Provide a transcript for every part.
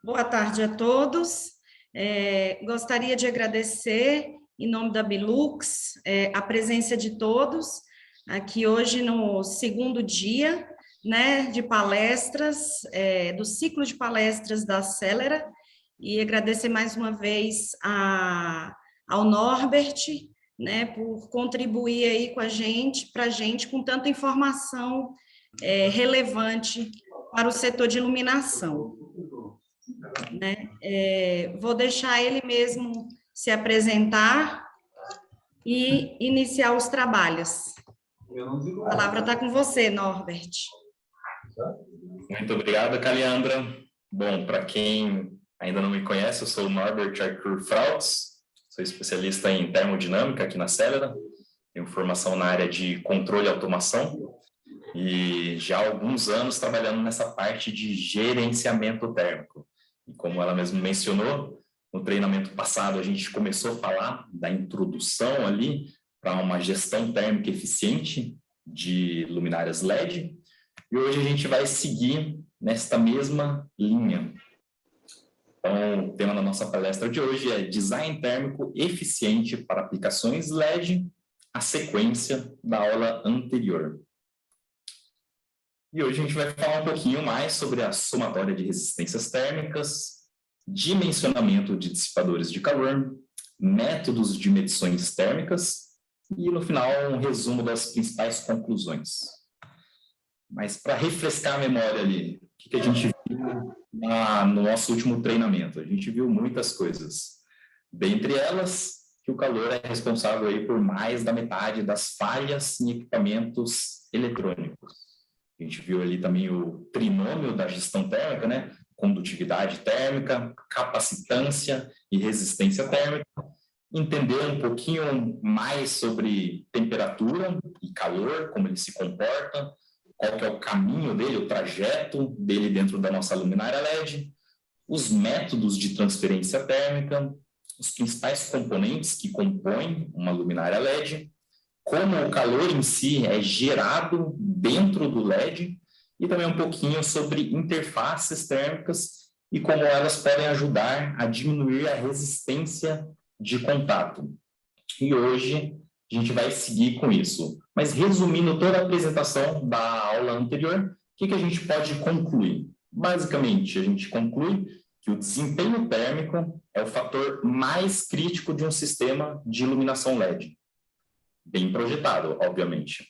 Boa tarde a todos. Gostaria de agradecer, em nome da Bilux, a presença de todos aqui hoje no segundo dia, né, de palestras, do ciclo de palestras da Acelera, e agradecer mais uma vez ao Norbert, né, por contribuir aí com a gente, para a gente, com tanta informação relevante para o setor de iluminação. Né? Vou deixar ele mesmo se apresentar e iniciar os trabalhos. A palavra está com você, Norbert. Muito obrigado, Caliandra. Bom, para quem ainda não me conhece, eu sou o Norbert Arthur Frautz, sou especialista em termodinâmica aqui na Acelera, tenho formação na área de controle e automação e já há alguns anos trabalhando nessa parte de gerenciamento térmico. E como ela mesmo mencionou, no treinamento passado a gente começou a falar da introdução ali para uma gestão térmica eficiente de luminárias LED, e hoje a gente vai seguir nesta mesma linha. Então, o tema da nossa palestra de hoje é Design Térmico Eficiente para Aplicações LED, a sequência da aula anterior. E hoje a gente vai falar um pouquinho mais sobre a somatória de resistências térmicas, dimensionamento de dissipadores de calor, métodos de medições térmicas e, no final, um resumo das principais conclusões. Mas, para refrescar a memória ali, o que a gente viu no nosso último treinamento? A gente viu muitas coisas. Dentre elas, que o calor é responsável aí por mais da metade das falhas em equipamentos eletrônicos. A gente viu ali também o trinômio da gestão térmica, né? Condutividade térmica, capacitância e resistência térmica. Entender um pouquinho mais sobre temperatura e calor, como ele se comporta, qual que é o caminho dele, o trajeto dele dentro da nossa luminária LED, os métodos de transferência térmica, os principais componentes que compõem uma luminária LED, como o calor em si é gerado dentro do LED e também um pouquinho sobre interfaces térmicas e como elas podem ajudar a diminuir a resistência de contato. E hoje a gente vai seguir com isso. Mas resumindo toda a apresentação da aula anterior, o que a gente pode concluir? Basicamente, a gente conclui que o desempenho térmico é o fator mais crítico de um sistema de iluminação LED. Bem projetado, obviamente.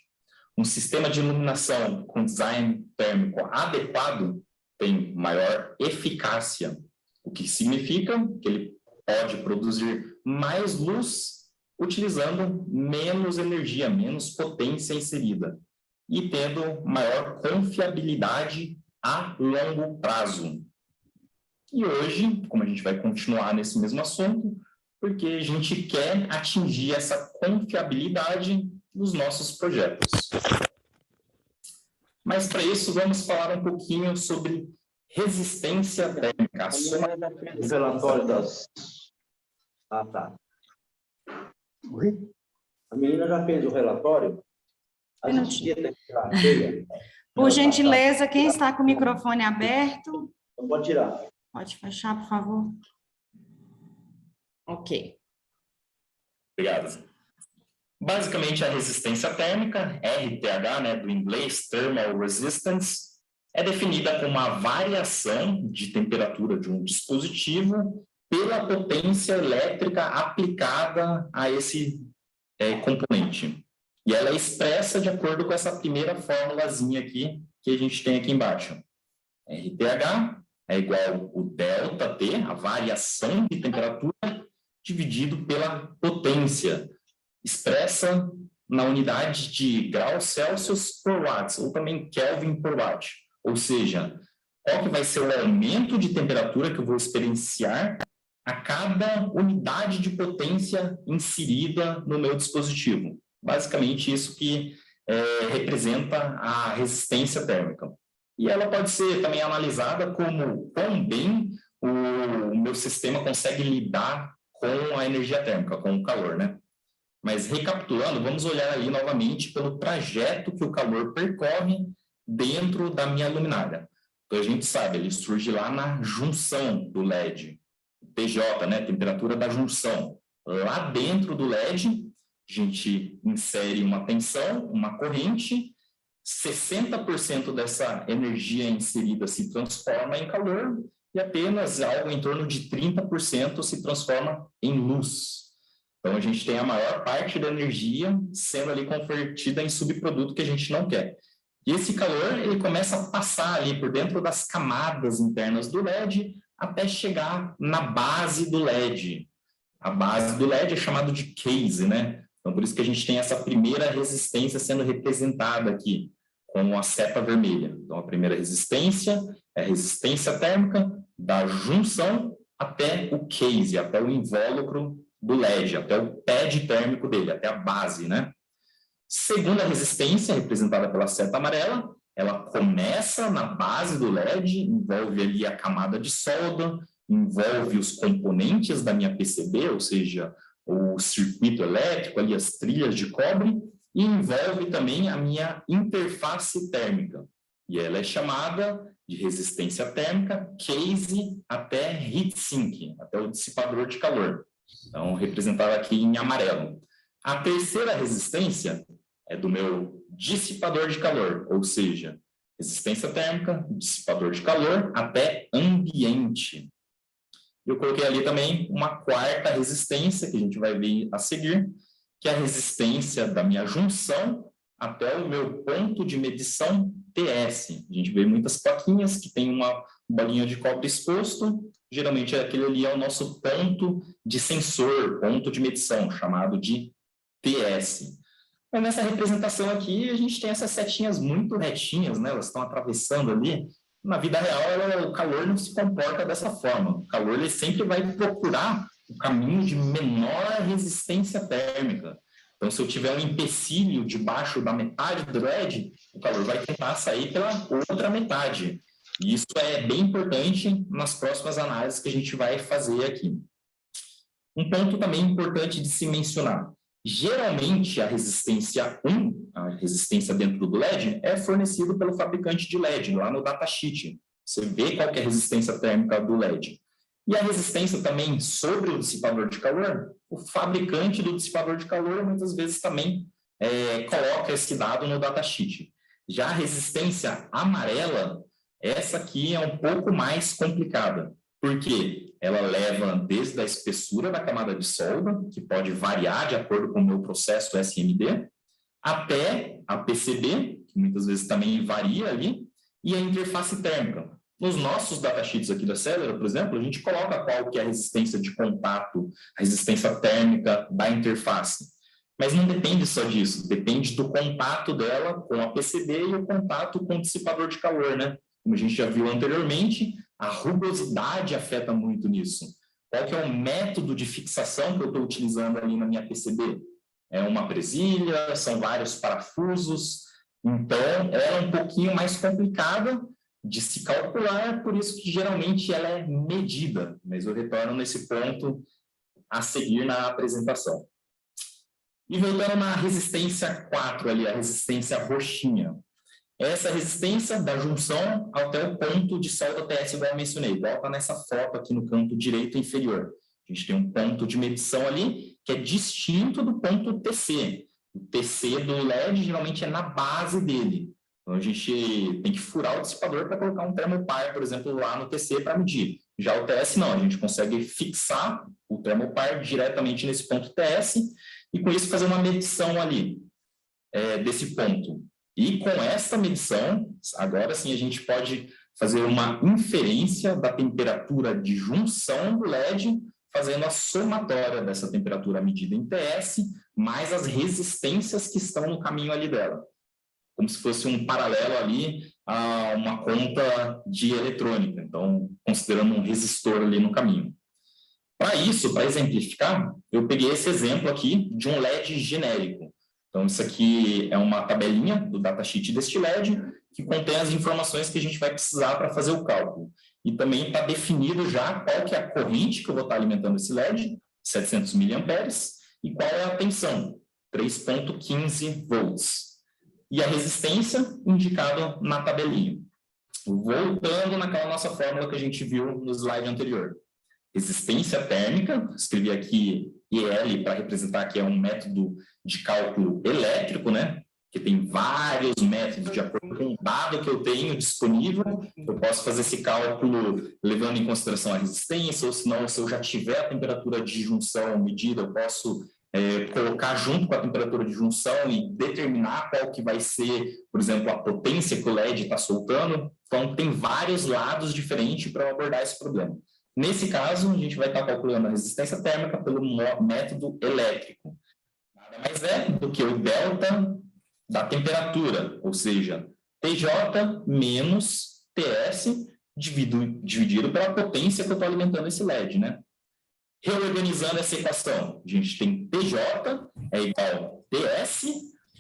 Um sistema de iluminação com design térmico adequado tem maior eficácia, o que significa que ele pode produzir mais luz utilizando menos energia, menos potência inserida e tendo maior confiabilidade a longo prazo. E hoje, como a gente vai continuar nesse mesmo assunto, porque a gente quer atingir essa confiabilidade nos nossos projetos. Mas para isso vamos falar um pouquinho sobre resistência térmica. O relatório das... Ah, tá. Oi? A menina já fez o relatório? Por gentileza, quem está com o microfone aberto? Então pode tirar. Pode fechar, por favor. Ok. Obrigado. Basicamente, a resistência térmica, RTH, né, do inglês Thermal Resistance, é definida como uma variação de temperatura de um dispositivo pela potência elétrica aplicada a esse componente. E ela é expressa de acordo com essa primeira formulazinha aqui, que a gente tem aqui embaixo. RTH é igual o ΔT, a variação de temperatura, dividido pela potência, expressa na unidade de graus Celsius por watts, ou também Kelvin por watt. Ou seja, qual que vai ser o aumento de temperatura que eu vou experienciar a cada unidade de potência inserida no meu dispositivo. Basicamente, isso que representa a resistência térmica. E ela pode ser também analisada como quão bem o meu sistema consegue lidar com a energia térmica, com o calor, né? Mas recapitulando, vamos olhar ali novamente pelo trajeto que o calor percorre dentro da minha luminária. Então, a gente sabe, ele surge lá na junção do LED, TJ, né? Temperatura da junção. Lá dentro do LED, a gente insere uma tensão, uma corrente, 60% dessa energia inserida se transforma em calor e apenas algo em torno de 30% se transforma em luz. Então, a gente tem a maior parte da energia sendo ali convertida em subproduto que a gente não quer. E esse calor, ele começa a passar ali por dentro das camadas internas do LED até chegar na base do LED. A base do LED é chamada de case, né? Então, por isso que a gente tem essa primeira resistência sendo representada aqui, com a seta vermelha. Então, a primeira resistência é a resistência térmica da junção até o case, até o invólucro do LED, até o pad térmico dele, até a base, né? Segunda resistência, representada pela seta amarela, ela começa na base do LED, envolve ali a camada de solda, envolve os componentes da minha PCB, ou seja, o circuito elétrico, ali as trilhas de cobre, e envolve também a minha interface térmica. E ela é chamada de resistência térmica case até heat sink, até o dissipador de calor. Então, representada aqui em amarelo. A terceira resistência é do meu dissipador de calor, ou seja, resistência térmica, dissipador de calor até ambiente. Eu coloquei ali também uma quarta resistência, que a gente vai ver a seguir, que é a resistência da minha junção até o meu ponto de medição TS. A gente vê muitas plaquinhas que tem uma bolinha de cobre exposto, geralmente aquele ali é o nosso ponto de sensor, ponto de medição, chamado de TS. Então, nessa representação aqui, a gente tem essas setinhas muito retinhas, né? Elas estão atravessando ali. Na vida real, o calor não se comporta dessa forma. O calor ele sempre vai procurar o caminho de menor resistência térmica. Então, se eu tiver um empecilho debaixo da metade do LED, o calor vai tentar sair pela outra metade. E isso é bem importante nas próximas análises que a gente vai fazer aqui. Um ponto também importante de se mencionar. Geralmente, a resistência 1, a resistência dentro do LED, é fornecida pelo fabricante de LED, lá no datasheet. Você vê qual que é a resistência térmica do LED. E a resistência também sobre o dissipador de calor, o fabricante do dissipador de calor muitas vezes também coloca esse dado no datasheet. Já a resistência amarela, essa aqui é um pouco mais complicada, porque ela leva desde a espessura da camada de solda, que pode variar de acordo com o meu processo SMD, até a PCB, que muitas vezes também varia ali, e a interface térmica. Nos nossos datasheets aqui da Celera, por exemplo, a gente coloca qual que é a resistência de contato, a resistência térmica da interface. Mas não depende só disso, depende do contato dela com a PCB e o contato com o dissipador de calor, né? Como a gente já viu anteriormente, a rugosidade afeta muito nisso. Qual que é o método de fixação que eu estou utilizando ali na minha PCB? É uma presilha, são vários parafusos, então ela é um pouquinho mais complicada de se calcular, por isso que geralmente ela é medida, mas eu retorno nesse ponto a seguir na apresentação. E voltando na resistência 4 ali, a resistência roxinha. Essa resistência da junção até o ponto de solda TS, igual eu mencionei, igual está nessa foto aqui no canto direito inferior. A gente tem um ponto de medição ali que é distinto do ponto TC. O TC do LED geralmente é na base dele. Então, a gente tem que furar o dissipador para colocar um termopar, por exemplo, lá no TC para medir. Já o TS não, a gente consegue fixar o termopar diretamente nesse ponto TS e com isso fazer uma medição ali desse ponto. E com essa medição, agora sim a gente pode fazer uma inferência da temperatura de junção do LED, fazendo a somatória dessa temperatura medida em TS, mais as resistências que estão no caminho ali dela. Como se fosse um paralelo ali a uma conta de eletrônica, então considerando um resistor ali no caminho. Para isso, para exemplificar, eu peguei esse exemplo aqui de um LED genérico. Então, isso aqui é uma tabelinha do datasheet deste LED, que contém as informações que a gente vai precisar para fazer o cálculo. E também está definido já qual que é a corrente que eu vou estar alimentando esse LED, 700 mA, e qual é a tensão, 3,15 volts. E a resistência indicada na tabelinha. Voltando naquela nossa fórmula que a gente viu no slide anterior. Resistência térmica, escrevi aqui EL para representar que é um método de cálculo elétrico, né? Que tem vários métodos de acordo com o dado que eu tenho disponível. Eu posso fazer esse cálculo levando em consideração a resistência, ou se não, se eu já tiver a temperatura de junção medida, eu posso colocar junto com a temperatura de junção e determinar qual que vai ser, por exemplo, a potência que o LED está soltando. Então, tem vários lados diferentes para abordar esse problema. Nesse caso, a gente vai estar calculando a resistência térmica pelo método elétrico. Nada mais é do que o delta da temperatura, ou seja, TJ menos TS dividido pela potência que eu estou alimentando esse LED, né? Reorganizando essa equação, a gente tem TJ é igual a TS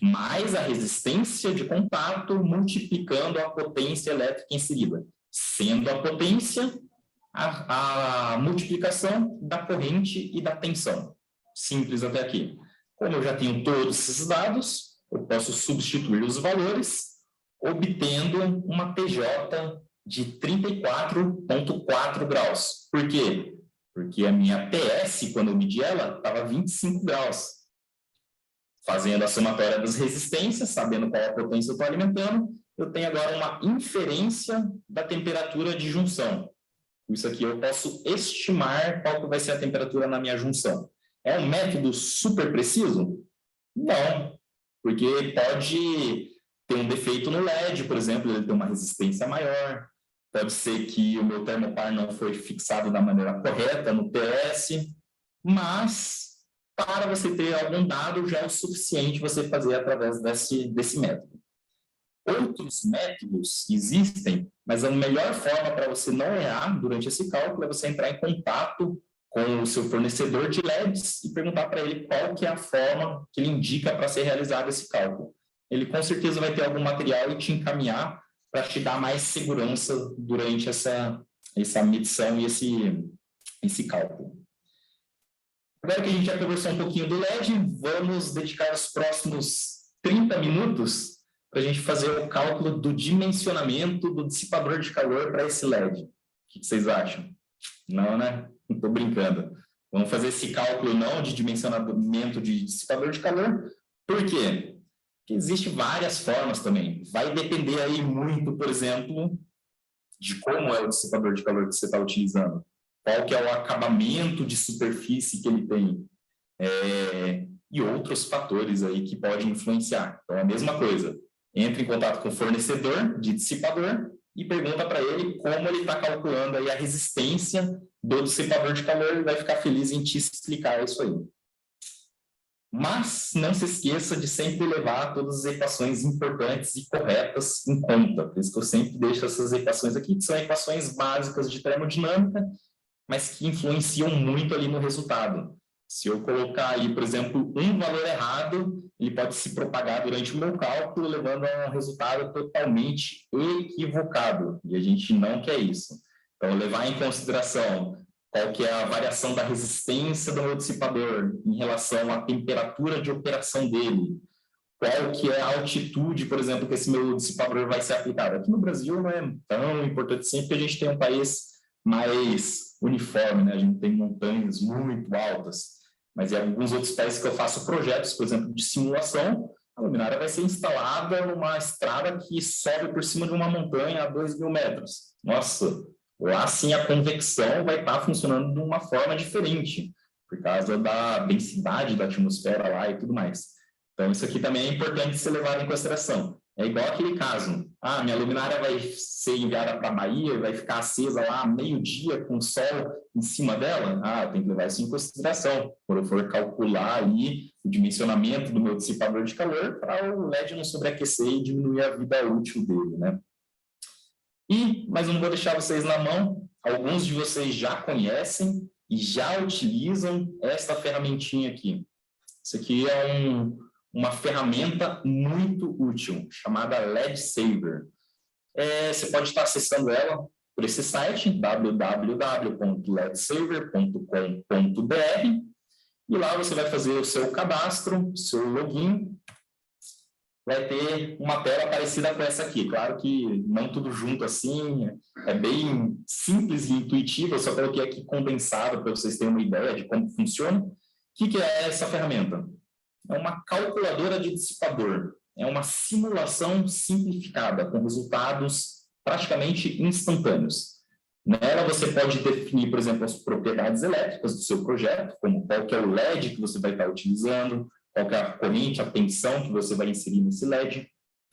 mais a resistência de contato multiplicando a potência elétrica inserida, sendo a potência a multiplicação da corrente e da tensão. Simples até aqui. Como eu já tenho todos esses dados, eu posso substituir os valores, obtendo uma TJ de 34,4 graus. Por quê? Porque a minha TS, quando eu medi ela, estava 25 graus. Fazendo a somatória das resistências, sabendo qual a potência eu estou alimentando, eu tenho agora uma inferência da temperatura de junção. Isso aqui eu posso estimar qual que vai ser a temperatura na minha junção. É um método super preciso? Não, porque pode ter um defeito no LED, por exemplo, ele tem uma resistência maior. Pode ser que o meu termopar não foi fixado da maneira correta no TS, mas para você ter algum dado já é o suficiente você fazer através desse método. Outros métodos existem, mas a melhor forma para você não errar durante esse cálculo é você entrar em contato com o seu fornecedor de LEDs e perguntar para ele qual que é a forma que ele indica para ser realizado esse cálculo. Ele com certeza vai ter algum material e te encaminhar para te dar mais segurança durante essa medição e esse cálculo. Agora que a gente já conversou um pouquinho do LED, vamos dedicar os próximos 30 minutos para a gente fazer o cálculo do dimensionamento do dissipador de calor para esse LED. O que vocês acham? Não, né? Estou brincando. Vamos fazer esse cálculo não de dimensionamento de dissipador de calor. Por quê? Porque existem várias formas também. Vai depender aí muito, por exemplo, de como é o dissipador de calor que você está utilizando. Qual que é o acabamento de superfície que ele tem. E outros fatores aí que podem influenciar. Então, é a mesma coisa. Entre em contato com o fornecedor de dissipador e pergunta para ele como ele está calculando aí a resistência do dissipador de calor e vai ficar feliz em te explicar isso aí. Mas não se esqueça de sempre levar todas as equações importantes e corretas em conta. Por isso que eu sempre deixo essas equações aqui, que são equações básicas de termodinâmica, mas que influenciam muito ali no resultado. Se eu colocar aí, por exemplo, um valor errado, ele pode se propagar durante o meu cálculo, levando a um resultado totalmente equivocado. E a gente não quer isso. Então, levar em consideração qual que é a variação da resistência do meu dissipador em relação à temperatura de operação dele, qual que é a altitude, por exemplo, que esse meu dissipador vai ser aplicado. Aqui no Brasil não é tão importante sempre, porque a gente tem um país mais uniforme, né? A gente tem montanhas muito altas, mas em alguns outros países que eu faço projetos, por exemplo, de simulação, a luminária vai ser instalada numa estrada que sobe por cima de uma montanha a 2.000 metros. Nossa, lá sim a convecção vai estar funcionando de uma forma diferente, por causa da densidade da atmosfera lá e tudo mais. Então, isso aqui também é importante ser levado em consideração. É igual aquele caso, minha luminária vai ser enviada para a Bahia e vai ficar acesa lá meio-dia com o sol em cima dela? Eu tenho que levar isso em consideração, quando eu for calcular aí o dimensionamento do meu dissipador de calor para o LED não sobreaquecer e diminuir a vida útil dele, né? Mas eu não vou deixar vocês na mão, alguns de vocês já conhecem e já utilizam esta ferramentinha aqui. Isso aqui é uma ferramenta muito útil, chamada LED Saver. Você pode estar acessando ela por esse site, www.ledsaver.com.br, e lá você vai fazer o seu cadastro, seu login. vai ter uma tela parecida com essa aqui. Claro que não tudo junto assim, é bem simples e intuitivo, eu só coloquei aqui condensado para vocês terem uma ideia de como funciona. O que é essa ferramenta? É uma calculadora de dissipador, é uma simulação simplificada, com resultados praticamente instantâneos. Nela você pode definir, por exemplo, as propriedades elétricas do seu projeto, como qual que é o LED que você vai estar utilizando, qual que é a corrente, a tensão que você vai inserir nesse LED,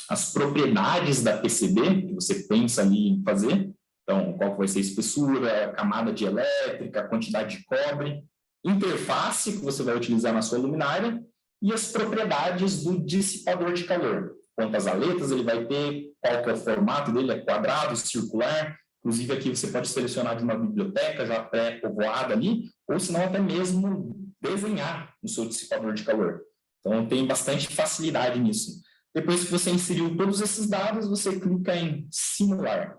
as propriedades da PCB que você pensa ali em fazer, então qual que vai ser a espessura, a camada de elétrica, a quantidade de cobre, interface que você vai utilizar na sua luminária e as propriedades do dissipador de calor. Quantas aletas ele vai ter, qual que é o formato dele, é quadrado, circular. Inclusive aqui você pode selecionar de uma biblioteca já pré-povoada ali, ou se não até mesmo desenhar no seu dissipador de calor. Então tem bastante facilidade nisso. Depois que você inseriu todos esses dados, você clica em simular.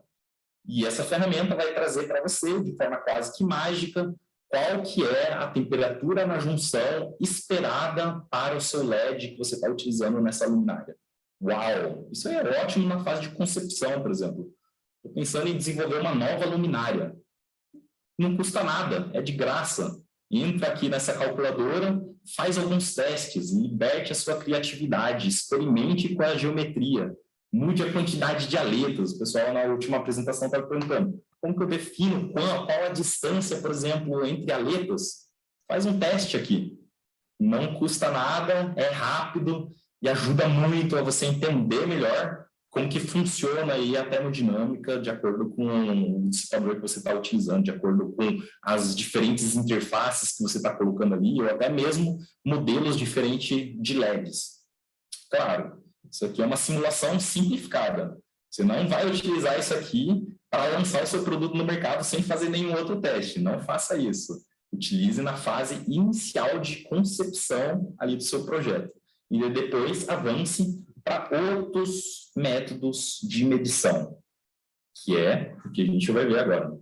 E essa ferramenta vai trazer para você, de forma quase que mágica, qual que é a temperatura na junção esperada para o seu LED que você está utilizando nessa luminária. Uau! Isso é ótimo na fase de concepção, por exemplo. Estou pensando em desenvolver uma nova luminária. Não custa nada, é de graça. Entra aqui nessa calculadora, faz alguns testes, liberte a sua criatividade, experimente com a geometria, mude a quantidade de aletas. O pessoal na última apresentação estava perguntando, como que eu defino qual a distância, por exemplo, entre aletas? Faz um teste aqui. Não custa nada, é rápido e ajuda muito a você entender melhor como que funciona aí a termodinâmica de acordo com o dissipador que você está utilizando, de acordo com as diferentes interfaces que você está colocando ali, ou até mesmo modelos diferentes de LEDs. Claro, isso aqui é uma simulação simplificada. Você não vai utilizar isso aqui para lançar o seu produto no mercado sem fazer nenhum outro teste. Não faça isso. Utilize na fase inicial de concepção ali do seu projeto. E depois avance para outros métodos de medição, que é o que a gente vai ver agora.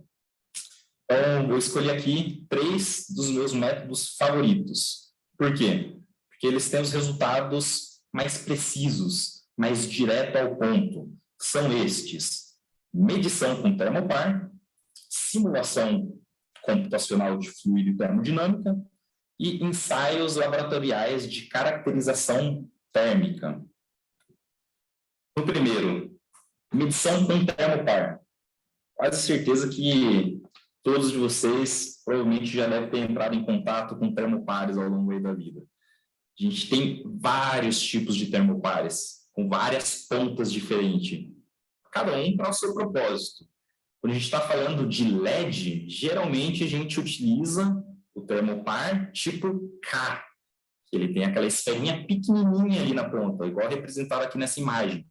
Então, vou escolher aqui 3 dos meus métodos favoritos. Por quê? Porque eles têm os resultados mais precisos, mais direto ao ponto. São estes: medição com termopar, simulação computacional de fluido e termodinâmica e ensaios laboratoriais de caracterização térmica. No primeiro, medição com termopar. Quase certeza que todos de vocês provavelmente já devem ter entrado em contato com termopares ao longo da vida. A gente tem vários tipos de termopares, com várias pontas diferentes, cada um para o seu propósito. Quando a gente está falando de LED, geralmente a gente utiliza o termopar tipo K, que ele tem aquela esferinha pequenininha ali na ponta, igual representado aqui nessa imagem.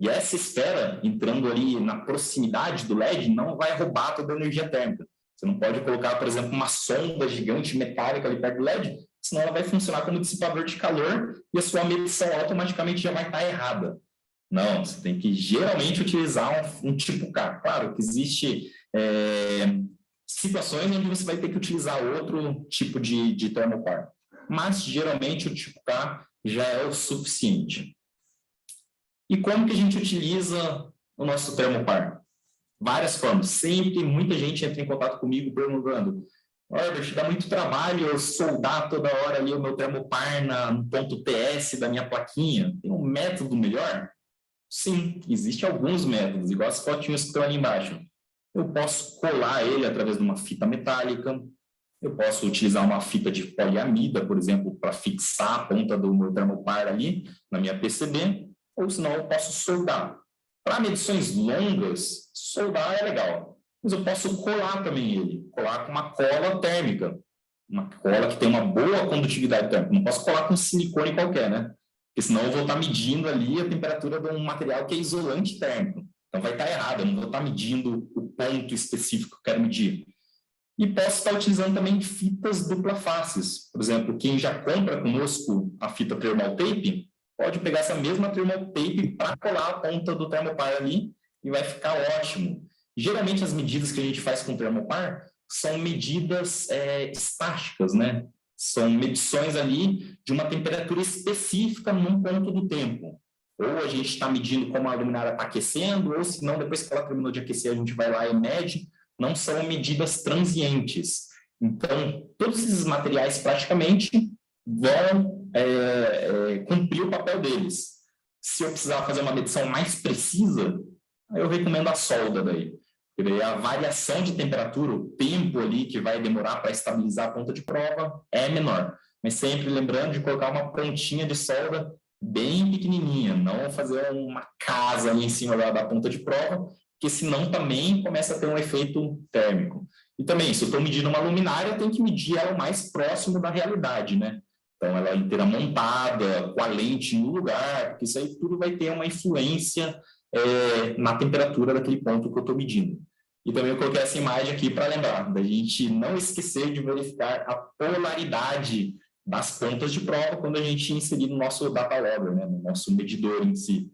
E essa esfera, entrando ali na proximidade do LED, não vai roubar toda a energia térmica. Você não pode colocar, por exemplo, uma sonda gigante metálica ali perto do LED, senão ela vai funcionar como dissipador de calor e a sua medição automaticamente já vai estar errada. Não, você tem que geralmente utilizar um tipo K. Claro que existe situações onde você vai ter que utilizar outro tipo de termopar, mas geralmente o tipo K já é o suficiente. E como que a gente utiliza o nosso termopar? Várias formas. Sempre muita gente entra em contato comigo perguntando: Herbert, dá muito trabalho eu soldar toda hora ali o meu termopar no ponto TS da minha plaquinha. Tem um método melhor? Sim, existem alguns métodos, igual as fotinhas que estão ali embaixo. Eu posso colar ele através de uma fita metálica, eu posso utilizar uma fita de poliamida, por exemplo, para fixar a ponta do meu termopar ali na minha PCB, ou senão eu posso soldar. Para medições longas, soldar é legal, mas eu posso colar também ele, colar com uma cola térmica, uma cola que tem uma boa condutividade térmica. Não posso colar com silicone qualquer, né? Porque senão eu vou estar medindo ali a temperatura de um material que é isolante térmico. Então vai estar errado, eu não vou estar medindo o ponto específico que eu quero medir. E posso estar utilizando também fitas dupla faces. Por exemplo, quem já compra conosco a fita thermal tape, pode pegar essa mesma thermal tape para colar a ponta do termopar ali e vai ficar ótimo. Geralmente as medidas que a gente faz com termopar são medidas estáticas, né? São medições ali de uma temperatura específica num ponto do tempo. ou a gente está medindo como a luminária está aquecendo, ou se não, depois que ela terminou de aquecer, a gente vai lá e mede. Não são medidas transientes. Então, todos esses materiais praticamente vão cumprir o papel deles. Se eu precisar fazer uma medição mais precisa, eu recomendo a solda daí. E daí a variação de temperatura, o tempo ali que vai demorar para estabilizar a ponta de prova é menor. Mas sempre lembrando de colocar uma pontinha de solda bem pequenininha, não fazer uma casa ali em cima da ponta de prova, porque senão também começa a ter um efeito térmico. E também, se eu estou medindo uma luminária, eu tenho que medir ela o mais próximo da realidade, né? Então, ela inteira montada, com a lente no lugar, porque isso aí tudo vai ter uma influência na temperatura daquele ponto que eu estou medindo. E também eu coloquei essa imagem aqui para lembrar, da gente não esquecer de verificar a polaridade das pontas de prova quando a gente inserir no nosso data logger, né? No nosso medidor em si.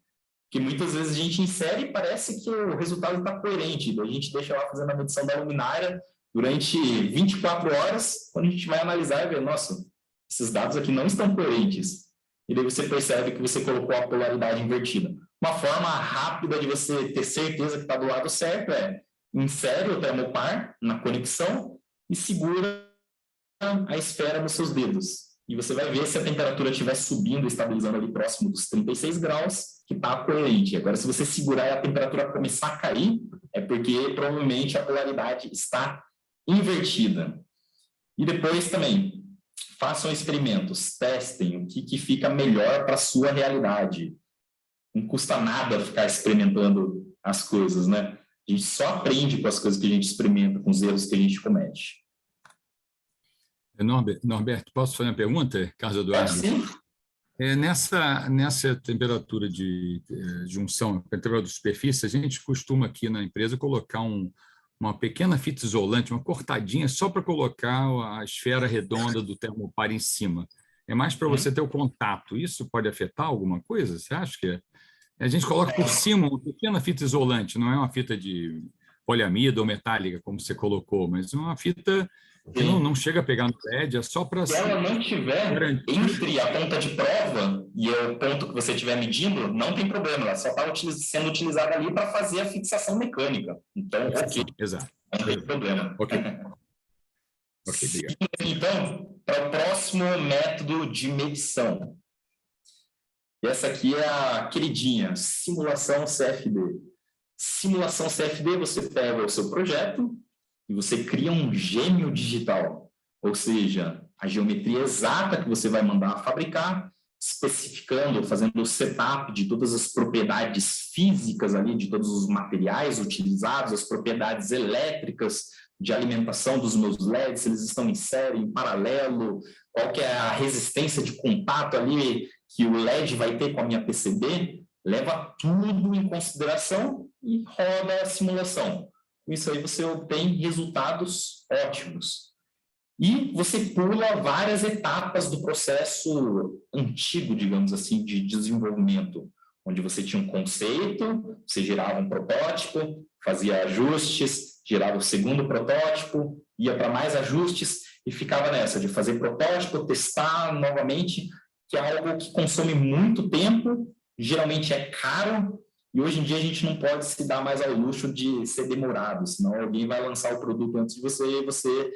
Que muitas vezes a gente insere e parece que o resultado está coerente. A gente deixa lá fazendo a medição da luminária durante 24 horas, quando a gente vai analisar e ver, nossa, esses dados aqui não estão coerentes. E daí você percebe que você colocou a polaridade invertida. Uma forma rápida de você ter certeza que está do lado certo é insere o termopar na conexão e segura a esfera nos seus dedos. E você vai ver se a temperatura estiver subindo, estabilizando ali próximo dos 36 graus, que está coerente. Agora, se você segurar e a temperatura começar a cair, é porque provavelmente a polaridade está invertida. E depois também, façam experimentos, testem o que fica melhor para a sua realidade. Não custa nada ficar experimentando as coisas, né? A gente só aprende com as coisas que a gente experimenta, com os erros que a gente comete. Norberto, posso fazer uma pergunta, Carlos Eduardo? Sim. Nessa temperatura de junção, temperatura de superfície, a gente costuma aqui na empresa colocar uma pequena fita isolante, uma cortadinha, só para colocar a esfera redonda do termopar em cima. É mais para você ter o contato. Isso pode afetar alguma coisa? Você acha que a gente coloca por cima uma pequena fita isolante, não é uma fita de poliamida ou metálica, como você colocou, mas uma fita que não chega a pegar no LED, é só para... Se ela não tiver entre a ponta de prova e o ponto que você estiver medindo, não tem problema, ela só está sendo utilizada ali para fazer a fixação mecânica. Então, ok. Exato. Não tem problema. Ok, obrigado. Então, para o próximo método de medição. E essa aqui é a queridinha, simulação CFD. Simulação CFD, você pega o seu projeto e você cria um gêmeo digital, ou seja, a geometria exata que você vai mandar fabricar, especificando, fazendo o setup de todas as propriedades físicas ali, de todos os materiais utilizados, as propriedades elétricas de alimentação dos meus LEDs, se eles estão em série, em paralelo, qual que é a resistência de contato ali que o LED vai ter com a minha PCB, leva tudo em consideração e roda a simulação. Com isso aí você obtém resultados ótimos. E você pula várias etapas do processo antigo, digamos assim, de desenvolvimento, onde você tinha um conceito, você gerava um protótipo, fazia ajustes, gerava o segundo protótipo, ia para mais ajustes e ficava nessa de fazer protótipo, testar novamente, que é algo que consome muito tempo, geralmente é caro, e hoje em dia a gente não pode se dar mais ao luxo de ser demorado, senão alguém vai lançar o produto antes de você e você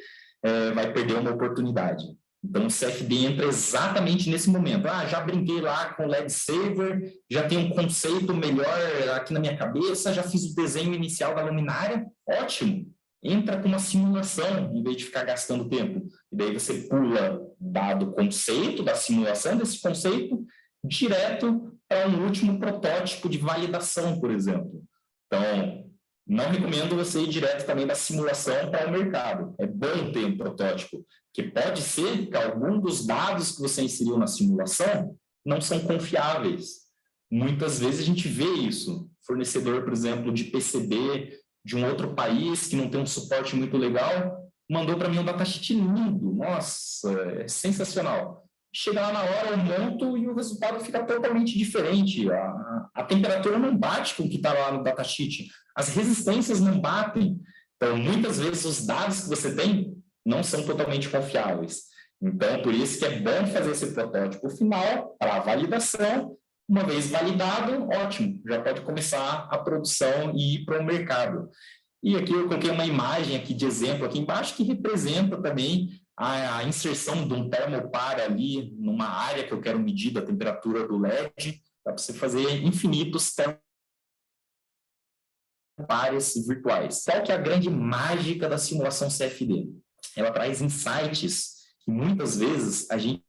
vai perder uma oportunidade. Então, o CFD entra exatamente nesse momento. Já brinquei lá com o LED Saver, já tenho um conceito melhor aqui na minha cabeça, já fiz o desenho inicial da luminária, ótimo. Entra com uma simulação, em vez de ficar gastando tempo. E daí você pula, dado o conceito da simulação desse conceito, direto para um último protótipo de validação, por exemplo. Então, não recomendo você ir direto também da simulação para o mercado. É bom ter um protótipo, que pode ser que algum dos dados que você inseriu na simulação não são confiáveis. Muitas vezes a gente vê isso. Fornecedor, por exemplo, de PCB de um outro país que não tem um suporte muito legal, mandou para mim um datasheet lindo. Nossa, é sensacional. Chega lá na hora, eu monto e o resultado fica totalmente diferente. A temperatura não bate com o que está lá no datasheet. As resistências não batem. Então, muitas vezes, os dados que você tem não são totalmente confiáveis. Então, por isso que é bom fazer esse protótipo final para a validação Uma vez validado, ótimo, já pode começar a produção e ir para o mercado. E aqui eu coloquei uma imagem aqui de exemplo aqui embaixo que representa também a inserção de um termopar ali numa área que eu quero medir da temperatura do LED, para você fazer infinitos termopares virtuais. Qual que é a grande mágica da simulação CFD? Ela traz insights que muitas vezes a gente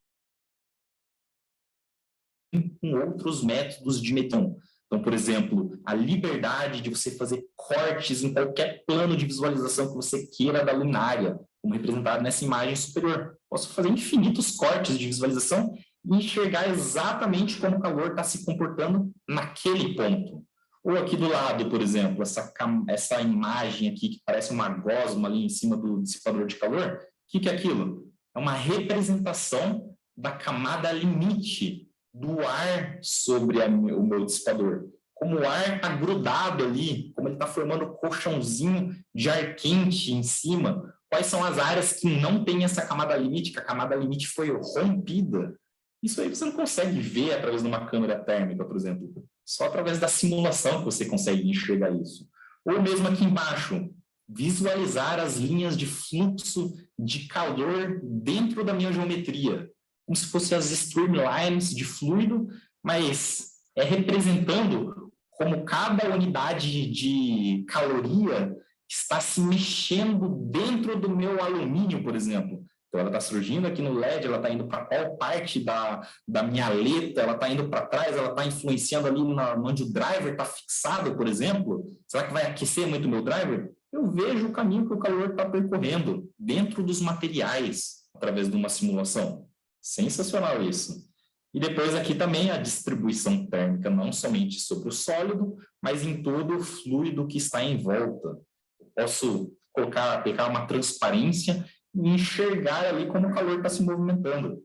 com outros métodos de medição. Então, por exemplo, a liberdade de você fazer cortes em qualquer plano de visualização que você queira da luminária, como representado nessa imagem superior. Posso fazer infinitos cortes de visualização e enxergar exatamente como o calor está se comportando naquele ponto. Ou aqui do lado, por exemplo, essa imagem aqui que parece uma gosma ali em cima do dissipador de calor, o que é aquilo? É uma representação da camada limite do ar sobre o meu dissipador. Como o ar está grudado ali, como ele está formando um colchãozinho de ar quente em cima, quais são as áreas que não tem essa camada limite, que a camada limite foi rompida. Isso aí você não consegue ver através de uma câmera térmica, por exemplo. Só através da simulação que você consegue enxergar isso. Ou mesmo aqui embaixo, visualizar as linhas de fluxo de calor dentro da minha geometria, como se fossem as streamlines de fluido, mas representando como cada unidade de caloria está se mexendo dentro do meu alumínio, por exemplo. Então, ela está surgindo aqui no LED, ela está indo para qual parte da minha aleta, ela está indo para trás, ela está influenciando ali onde o driver está fixado, por exemplo. Será que vai aquecer muito o meu driver? Eu vejo o caminho que o calor está percorrendo dentro dos materiais, através de uma simulação. Sensacional isso. E depois aqui também a distribuição térmica, não somente sobre o sólido, mas em todo o fluido que está em volta. Eu posso aplicar uma transparência e enxergar ali como o calor está se movimentando.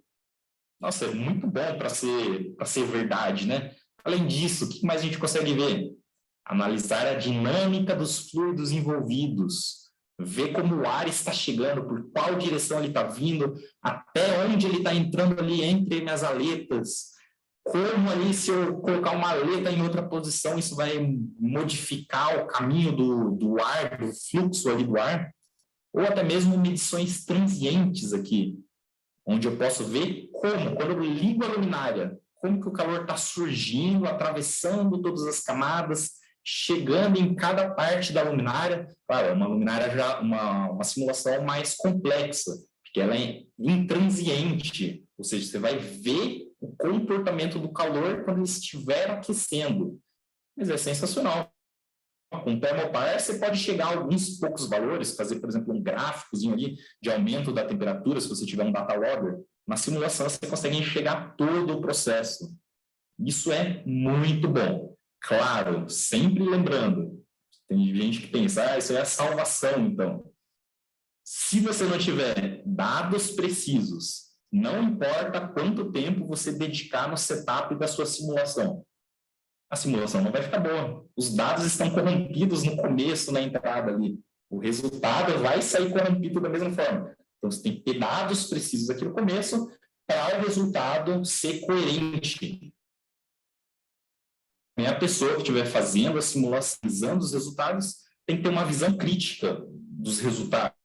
Nossa, é muito bom para ser verdade, né? Além disso, o que mais a gente consegue ver? Analisar a dinâmica dos fluidos envolvidos, ver como o ar está chegando, por qual direção ele está vindo, até onde ele está entrando ali entre minhas aletas, como ali, se eu colocar uma aleta em outra posição, isso vai modificar o caminho do ar, do fluxo ali do ar, ou até mesmo medições transientes aqui, onde eu posso ver como, quando eu ligo a luminária, como que o calor está surgindo, atravessando todas as camadas, chegando em cada parte da luminária. Claro, é uma luminária já, uma simulação mais complexa, porque ela é intransiente, ou seja, você vai ver o comportamento do calor quando ele estiver aquecendo. Mas é sensacional. Com o termopar, você pode chegar a alguns poucos valores, fazer, por exemplo, um gráficozinho ali de aumento da temperatura, se você tiver um data logger. Na simulação, você consegue enxergar todo o processo. Isso é muito bom. Claro, sempre lembrando, tem gente que pensa, isso é a salvação, então. Se você não tiver dados precisos, não importa quanto tempo você dedicar no setup da sua simulação, a simulação não vai ficar boa. Os dados estão corrompidos no começo, na entrada ali. O resultado vai sair corrompido da mesma forma. Então, você tem que ter dados precisos aqui no começo para o resultado ser coerente. A pessoa que estiver fazendo a simulação, visando os resultados, tem que ter uma visão crítica dos resultados.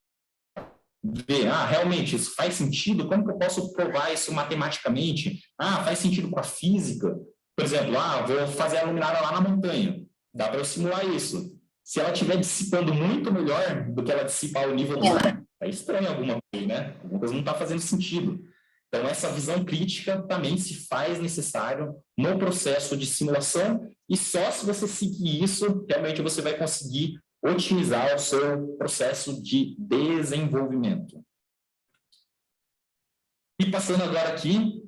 Ver, realmente, isso faz sentido? Como que eu posso provar isso matematicamente? Faz sentido com a física? Por exemplo, vou fazer a luminária lá na montanha. Dá para eu simular isso. Se ela estiver dissipando muito melhor do que ela dissipa ao nível do ar, é estranho alguma coisa, né? Alguma coisa não está fazendo sentido. Então, essa visão crítica também se faz necessário no processo de simulação, e só se você seguir isso, realmente você vai conseguir otimizar o seu processo de desenvolvimento. E passando agora aqui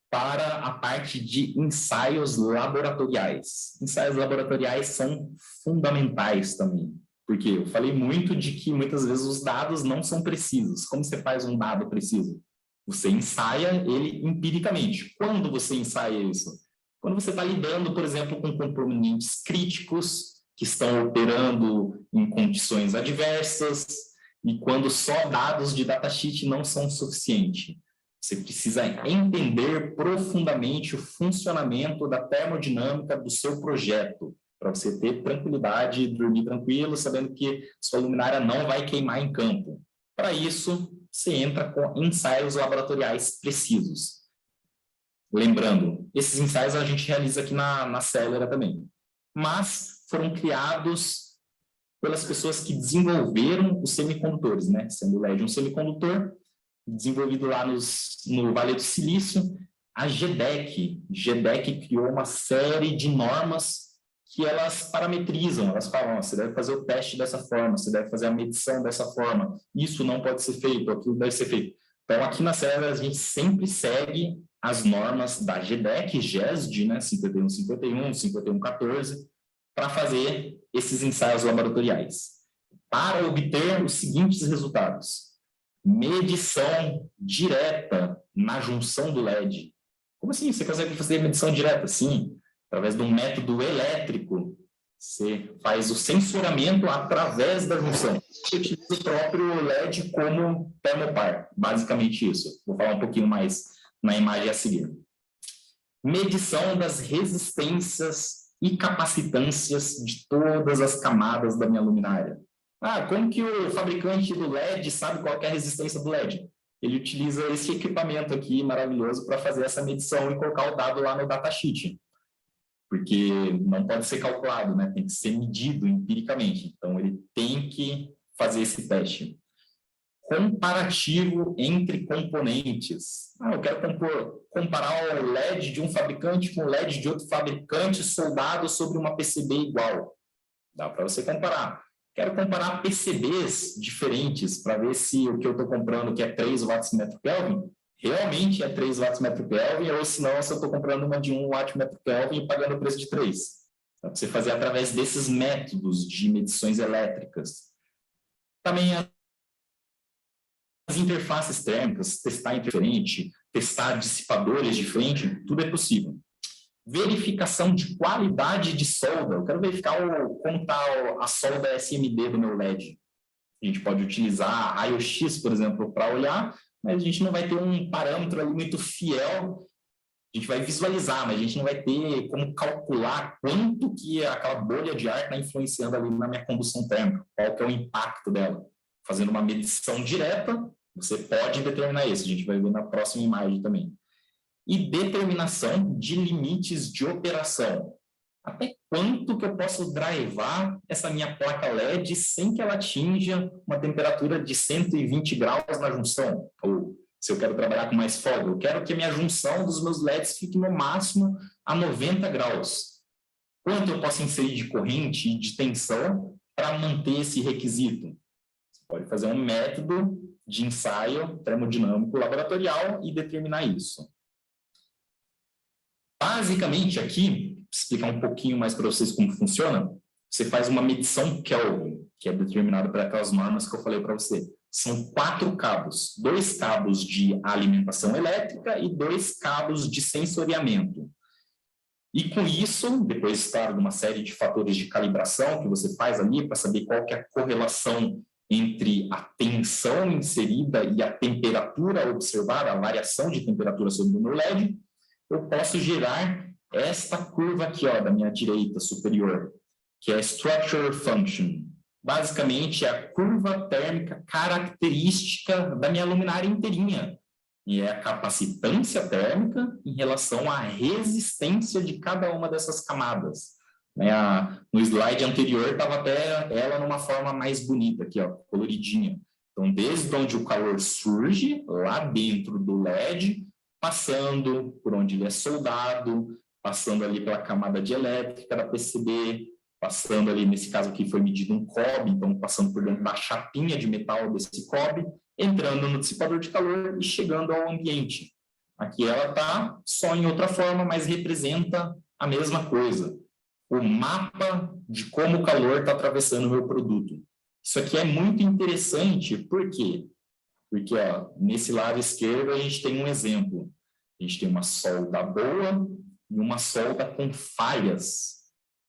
para a parte de ensaios laboratoriais. Ensaios laboratoriais são fundamentais também, porque eu falei muito de que muitas vezes os dados não são precisos. Como você faz um dado preciso? Você ensaia ele empiricamente. Quando você ensaia isso? Quando você está lidando, por exemplo, com componentes críticos que estão operando em condições adversas e quando só dados de datasheet não são suficientes. Você precisa entender profundamente o funcionamento da termodinâmica do seu projeto, para você ter tranquilidade e dormir tranquilo, sabendo que sua luminária não vai queimar em campo. Para isso, você entra com ensaios laboratoriais precisos. Lembrando, esses ensaios a gente realiza aqui na Celera também, mas foram criados pelas pessoas que desenvolveram os semicondutores, né? Sendo o LED um semicondutor, desenvolvido lá no Vale do Silício, a GDEC criou uma série de normas que elas parametrizam, elas falam, você deve fazer o teste dessa forma, você deve fazer a medição dessa forma, isso não pode ser feito, aquilo deve ser feito. Então, aqui na Celera, a gente sempre segue as normas da GDEC, GESD, né, 5151, 5114, para fazer esses ensaios laboratoriais, para obter os seguintes resultados. Medição direta na junção do LED. Como assim? Você consegue fazer medição direta? Sim, através de um método elétrico. Você faz o sensoramento através da junção. Você utiliza o próprio LED como termopar, basicamente isso. Vou falar um pouquinho mais na imagem a seguir. Medição das resistências e capacitâncias de todas as camadas da minha luminária. Como que o fabricante do LED sabe qual que é a resistência do LED? Ele utiliza esse equipamento aqui maravilhoso para fazer essa medição e colocar o dado lá no datasheet. Porque não pode ser calculado, né? Tem que ser medido empiricamente. Então, ele tem que fazer esse teste. Comparativo entre componentes. Eu quero comparar o LED de um fabricante com o LED de outro fabricante soldado sobre uma PCB igual. Dá para você comparar. Quero comparar PCBs diferentes para ver se o que eu estou comprando, que é 3 watts metro Kelvin, realmente é 3 watts metro Kelvin, ou se não, se eu estou comprando uma de 1 watt metro Kelvin e pagando o preço de 3. Dá para você fazer através desses métodos de medições elétricas. Também as interfaces térmicas, testar interferente, testar dissipadores diferentes, tudo é possível. Verificação de qualidade de solda. Eu quero verificar como está a solda SMD do meu LED. A gente pode utilizar a raio-x, por exemplo, para olhar, mas a gente não vai ter um parâmetro ali muito fiel. A gente vai visualizar, mas a gente não vai ter como calcular quanto que aquela bolha de ar está influenciando ali na minha combustão térmica, qual que é o impacto dela. Fazendo uma medição direta, você pode determinar isso. A gente vai ver na próxima imagem também. E determinação de limites de operação. Até quanto que eu posso drivar essa minha placa LED sem que ela atinja uma temperatura de 120 graus na junção? Ou se eu quero trabalhar com mais folga, eu quero que a minha junção dos meus LEDs fique no máximo a 90 graus. Quanto eu posso inserir de corrente e de tensão para manter esse requisito? Você pode fazer um método de ensaio termodinâmico laboratorial e determinar isso. Basicamente, aqui, explicar um pouquinho mais para vocês como funciona, você faz uma medição Kelvin, que é determinada por aquelas normas que eu falei para você. São 4 cabos, 2 cabos de alimentação elétrica e 2 cabos de sensoriamento. E com isso, depois, claro, de uma série de fatores de calibração que você faz ali para saber qual que é a correlação entre a tensão inserida e a temperatura observada, a variação de temperatura sobre o meu LED, eu posso gerar esta curva aqui, ó, da minha direita superior, que é a Structure Function. Basicamente, é a curva térmica característica da minha luminária inteirinha. E é a capacitância térmica em relação à resistência de cada uma dessas camadas. No slide anterior, estava até ela numa forma mais bonita, aqui, ó, coloridinha. Então, desde onde o calor surge, lá dentro do LED, passando por onde ele é soldado, passando ali pela camada de elétrica da PCB, passando ali, nesse caso aqui foi medido um cobre, então passando por dentro da chapinha de metal desse cobre, entrando no dissipador de calor e chegando ao ambiente. Aqui ela está só em outra forma, mas representa a mesma coisa. O mapa de como o calor está atravessando o meu produto. Isso aqui é muito interessante, por quê? Porque ó, nesse lado esquerdo a gente tem um exemplo. A gente tem uma solda boa e uma solda com falhas.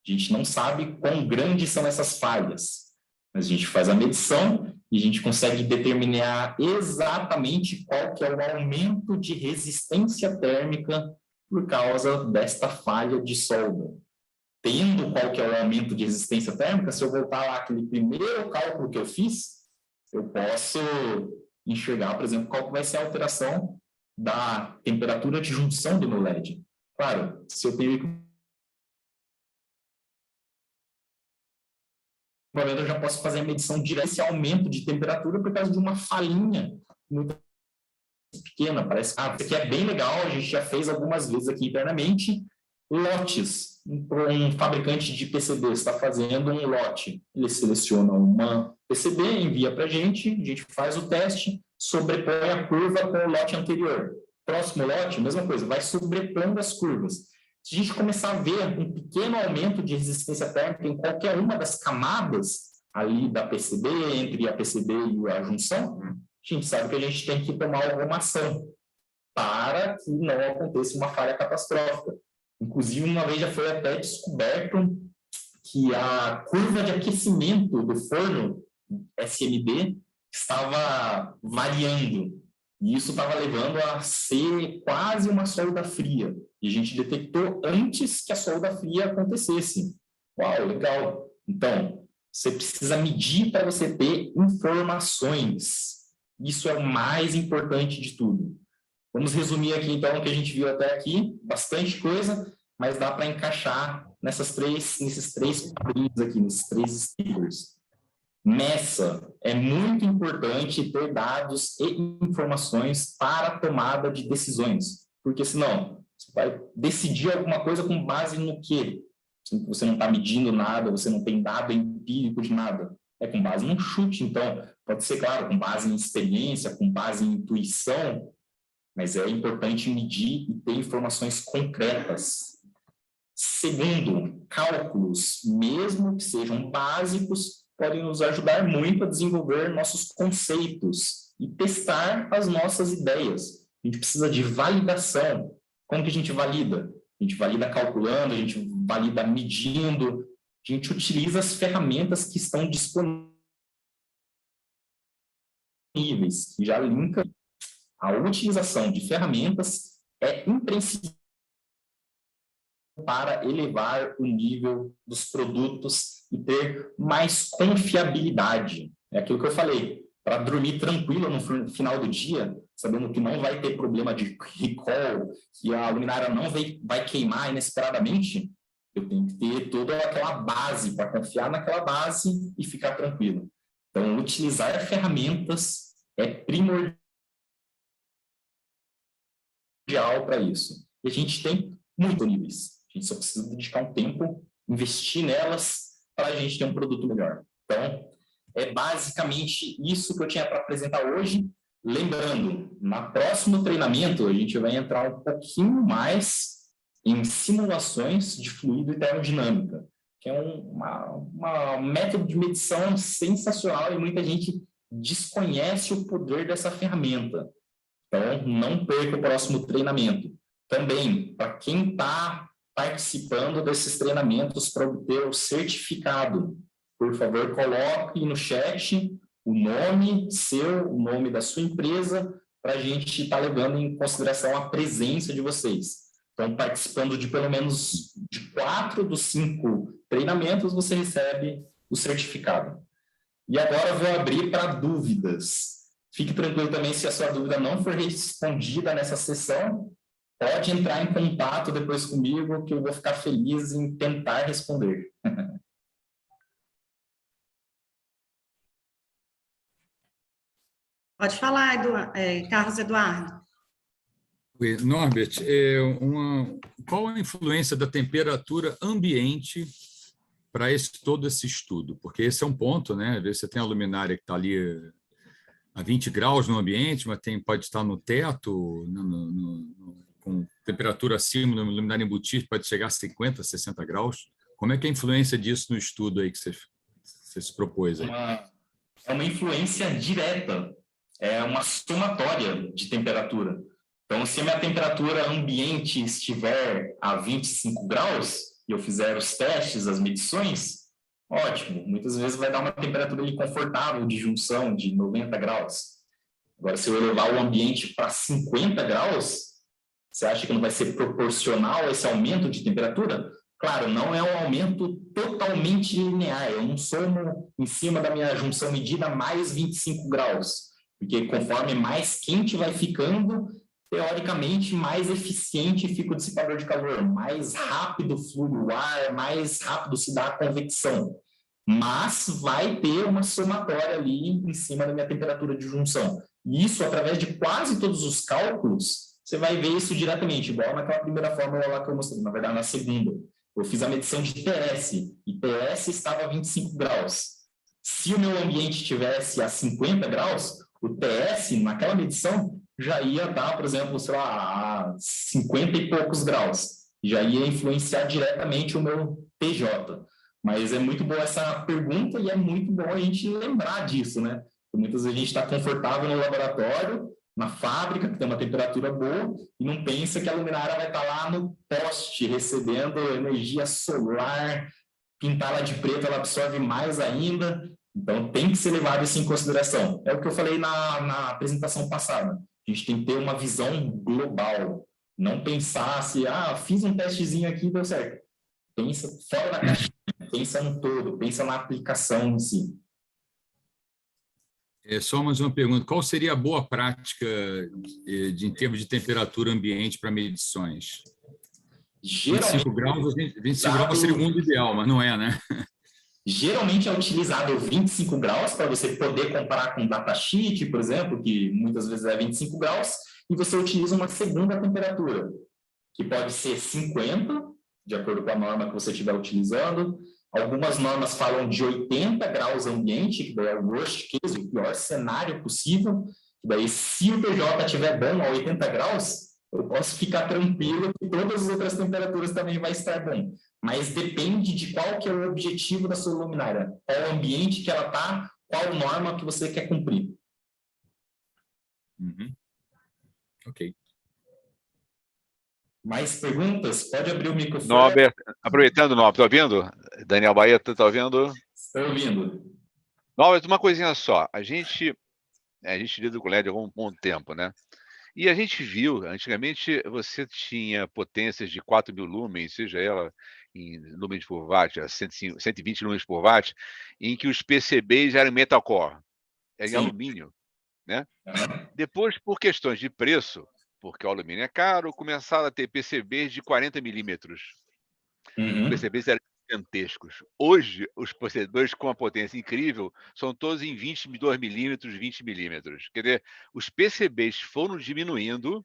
A gente não sabe quão grandes são essas falhas. Mas a gente faz a medição e a gente consegue determinar exatamente qual que é o aumento de resistência térmica por causa desta falha de solda. Tendo qual que é o aumento de resistência térmica, se eu voltar lá aquele primeiro cálculo que eu fiz, eu posso enxergar, por exemplo, qual que vai ser a alteração da temperatura de junção do meu LED. Claro, se eu tenho eu já posso fazer a medição direta desse aumento de temperatura por causa de uma falhinha muito pequena. Parece que isso aqui é bem legal, a gente já fez algumas vezes aqui internamente, lotes. Um fabricante de PCB está fazendo um lote, ele seleciona uma PCB, envia para a gente faz o teste, sobrepõe a curva com o lote anterior. Próximo lote, mesma coisa, vai sobrepondo as curvas. Se a gente começar a ver um pequeno aumento de resistência térmica em qualquer uma das camadas ali da PCB, entre a PCB e a junção, a gente sabe que a gente tem que tomar alguma ação para que não aconteça uma falha catastrófica. Inclusive, uma vez já foi até descoberto que a curva de aquecimento do forno SMD estava variando. E isso estava levando a ser quase uma solda fria. E a gente detectou antes que a solda fria acontecesse. Uau, legal. Então, você precisa medir para você ter informações. Isso é o mais importante de tudo. Vamos resumir aqui, então, o que a gente viu até aqui. Bastante coisa, mas dá para encaixar nesses três quadrinhos aqui, nesses 3 stickers. Nessa, é muito importante ter dados e informações para a tomada de decisões, porque senão você vai decidir alguma coisa com base no quê? Você não está medindo nada, você não tem dado empírico de nada, é com base num chute. Então, pode ser, claro, com base em experiência, com base em intuição, mas é importante medir e ter informações concretas. Segundo, cálculos, mesmo que sejam básicos, podem nos ajudar muito a desenvolver nossos conceitos e testar as nossas ideias. A gente precisa de validação. Como que a gente valida? A gente valida calculando, a gente valida medindo, a gente utiliza as ferramentas que estão disponíveis, que já linka. A utilização de ferramentas é imprescindível para elevar o nível dos produtos e ter mais confiabilidade. É aquilo que eu falei, para dormir tranquilo no final do dia, sabendo que não vai ter problema de recall, que a luminária não vai queimar inesperadamente, eu tenho que ter toda aquela base, para confiar naquela base e ficar tranquilo. Então, utilizar ferramentas é primordial para isso. E a gente tem muitos níveis. A gente só precisa dedicar um tempo, investir nelas, para a gente ter um produto melhor. Então, é basicamente isso que eu tinha para apresentar hoje. Lembrando, no próximo treinamento, a gente vai entrar um pouquinho mais em simulações de fluido e termodinâmica, que é uma método de medição sensacional e muita gente desconhece o poder dessa ferramenta. Então, não perca o próximo treinamento. Também, para quem está participando desses treinamentos para obter o certificado, por favor, coloque no chat o nome seu, o nome da sua empresa, para a gente estar levando em consideração a presença de vocês. Então, participando de pelo menos de 4 dos 5 treinamentos, você recebe o certificado. E agora eu vou abrir para dúvidas. Fique tranquilo também, se a sua dúvida não for respondida nessa sessão, pode entrar em contato depois comigo, que eu vou ficar feliz em tentar responder. Pode falar, Carlos Eduardo. Norbert, qual a influência da temperatura ambiente para todo esse estudo? Porque esse é um ponto, né? Às vezes você tem a luminária que está ali a 20 graus no ambiente, mas pode estar no teto, com temperatura acima, no luminária embutida, pode chegar a 50, 60 graus. Como é que é a influência disso no estudo aí que você se propôs aí? É uma influência direta, é uma somatória de temperatura. Então, se a minha temperatura ambiente estiver a 25 graus, e eu fizer os testes, as medições, Ótimo. Muitas vezes vai dar uma temperatura ali confortável de junção de 90 graus. Agora, se eu elevar o ambiente para 50 graus, você acha que não vai ser proporcional a esse aumento de temperatura? Claro, não é um aumento totalmente linear. Eu não somo em cima da minha junção medida mais 25 graus, porque conforme mais quente vai ficando, teoricamente, mais eficiente fica o dissipador de calor, mais rápido flui o ar, mais rápido se dá a convecção. Mas vai ter uma somatória ali em cima da minha temperatura de junção. E isso, através de quase todos os cálculos, você vai ver isso diretamente, igual naquela primeira fórmula lá que eu mostrei, na verdade, na segunda. Eu fiz a medição de TS, e TS estava a 25 graus. Se o meu ambiente estivesse a 50 graus, o TS, naquela medição, já ia dar, por exemplo, sei lá, a 50 e poucos graus. Já ia influenciar diretamente o meu TJ. Mas é muito boa essa pergunta e é muito bom a gente lembrar disso, né? Porque muitas vezes a gente está confortável no laboratório, na fábrica, que tem uma temperatura boa, e não pensa que a luminária vai estar lá no poste, recebendo energia solar, pintá-la de preto, ela absorve mais ainda. Então, tem que ser levado isso em consideração. É o que eu falei na apresentação passada. A gente tem que ter uma visão global. Não pensar se, fiz um testezinho aqui e deu certo. Pensa fora da caixa, pensa no todo, pensa na aplicação em si. Só mais uma pergunta. Qual seria a boa prática em termos de temperatura ambiente para medições? 25 graus, 25 graus seria o mundo ideal, mas não é, né? Geralmente é utilizado 25 graus para você poder comparar com datasheet, por exemplo, que muitas vezes é 25 graus, e você utiliza uma segunda temperatura, que pode ser 50, de acordo com a norma que você estiver utilizando. Algumas normas falam de 80 graus ambiente, que daí é o worst case, o pior cenário possível. Que daí, se o TJ estiver bom a 80 graus, eu posso ficar tranquilo que todas as outras temperaturas também vai estar bom. Mas depende de qual que é o objetivo da sua luminária, qual ambiente que ela está, qual norma que você quer cumprir. Ok. Mais perguntas? Pode abrir o microfone. Norbert, aproveitando, Norbert, está ouvindo? Daniel Bahia, está ouvindo? Estou ouvindo. Norbert, uma coisinha só. A gente lida com LED há algum bom tempo, né? E a gente viu, antigamente, você tinha potências de 4.000 lumens, seja ela em lumens por watt, 120 lumens por watt, em que os PCBs eram metal core, eram em alumínio, né? Depois, por questões de preço, porque o alumínio é caro, começaram a ter PCBs de 40 milímetros. Os PCBs eram gigantescos. Hoje, os PCBs com uma potência incrível são todos em 22 milímetros, 20 milímetros. Quer dizer, os PCBs foram diminuindo,